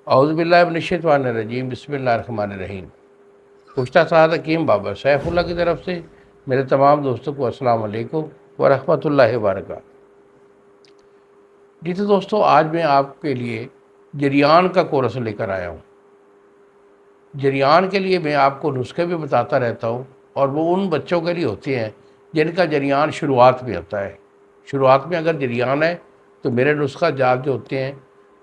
اعوذ باللہ من الشیطان الرجیم، بسم اللہ الرحمن الرحیم۔ پوچھتا سعادت حکیم بابا سیف اللہ کی طرف سے میرے تمام دوستوں کو السلام علیکم ورحمۃ اللہ وبرکاتہ۔ جی تو دوستو، آج میں آپ کے لیے جریان کا کورس لے کر آیا ہوں۔ جریان کے لیے میں آپ کو نسخے بھی بتاتا رہتا ہوں، اور وہ ان بچوں کے لیے ہوتے ہیں جن کا جریان شروعات میں ہوتا ہے۔ شروعات میں اگر جریان ہے تو میرے نسخہ جات جو ہوتے ہیں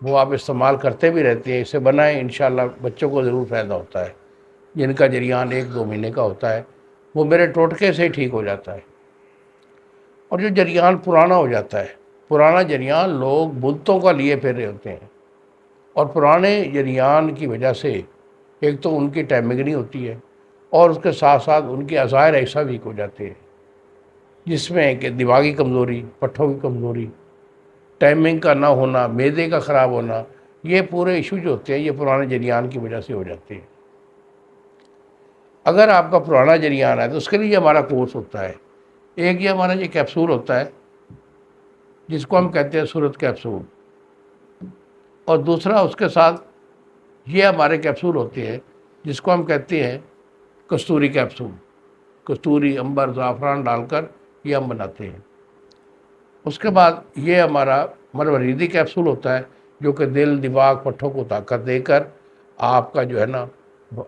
وہ آپ استعمال کرتے بھی رہتے ہیں، اسے بنائیں، انشاءاللہ بچوں کو ضرور فائدہ ہوتا ہے۔ جن کا جریان 1-2 مہینے کا ہوتا ہے وہ میرے ٹوٹکے سے ہی ٹھیک ہو جاتا ہے۔ اور جو جریان پرانا ہو جاتا ہے، پرانا جریان لوگ بدتوں کا لیے پھر رہے ہوتے ہیں، اور پرانے جریان کی وجہ سے ایک تو ان کی ٹائمنگ نہیں ہوتی ہے، اور اس کے ساتھ ساتھ ان کے عزائر ایسا ویک ہو جاتے ہیں، جس میں کہ دماغی کمزوری، پٹھوں کی کمزوری، ٹائمنگ کا نہ ہونا، معدے کا خراب ہونا، یہ پورے ایشو جو ہوتے ہیں یہ پرانے جریان کی وجہ سے ہو جاتے ہیں۔ اگر آپ کا پرانا جریان ہے تو اس کے لیے ہمارا کورس ہوتا ہے۔ ایک یہ ہمارا یہ کیپسول ہوتا ہے جس کو ہم کہتے ہیں صورت کیپسول، اور دوسرا اس کے ساتھ یہ ہمارے کیپسول ہوتے ہیں جس کو ہم کہتے ہیں کستوری کیپسول۔ کستوری، عنبر، زعفران ڈال کر یہ ہم بناتے ہیں۔ اس کے بعد یہ ہمارا مروریدی کیپسول ہوتا ہے جو کہ دل، دماغ، پٹھوں کو طاقت دے کر آپ کا جو ہے نا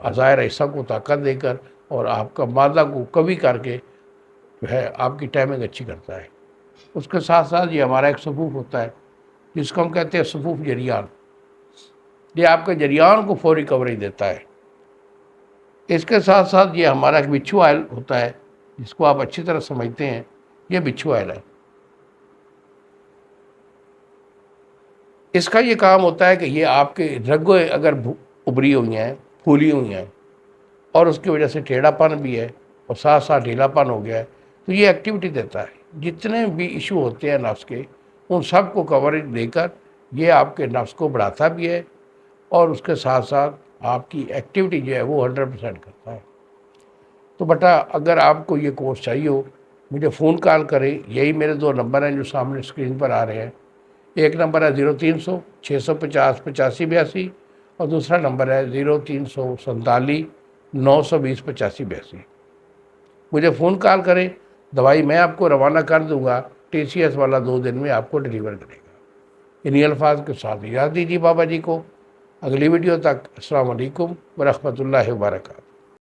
عزائر ایسا کو طاقت دے کر اور آپ کا معدہ کو قوی کر کے جو ہے آپ کی ٹائمنگ اچھی کرتا ہے۔ اس کے ساتھ ساتھ یہ ہمارا ایک صفوف ہوتا ہے جس کو ہم کہتے ہیں صفوف جریان۔ یہ آپ کے جریان کو فوری کوریج دیتا ہے۔ اس کے ساتھ ساتھ یہ ہمارا ایک بچھو آئل ہوتا ہے جس کو آپ اچھی طرح سمجھتے ہیں، یہ بچھو آئل ہے۔ اس کا یہ کام ہوتا ہے کہ یہ آپ کے رگیں اگر ابری ہوئی ہیں، پھولی ہوئی ہیں، اور اس کی وجہ سے ٹیڑھا پن بھی ہے اور ساتھ ساتھ ڈھیلا پن ہو گیا ہے، تو یہ ایکٹیویٹی دیتا ہے۔ جتنے بھی ایشو ہوتے ہیں نفس کے، ان سب کو کوریج دے کر یہ آپ کے نفس کو بڑھاتا بھی ہے، اور اس کے ساتھ ساتھ آپ کی ایکٹیویٹی جو ہے وہ 100% کرتا ہے۔ تو بیٹا، اگر آپ کو یہ کورس چاہیے ہو مجھے فون کال کریں، یہی میرے 2 نمبر ہیں جو سامنے اسکرین پر آ رہے ہیں۔ ایک نمبر ہے 0300 650 8582، اور دوسرا نمبر ہے 0347 920 8582۔ مجھے فون کال کریں، دوائی میں آپ کو روانہ کر دوں گا، TCS والا 2 دن میں آپ کو ڈیلیور کرے گا۔ انہی الفاظ کے ساتھ اجازت دیجیے بابا جی کو۔ اگلی ویڈیو تک السلام علیکم ورحمۃ اللہ وبرکاتہ۔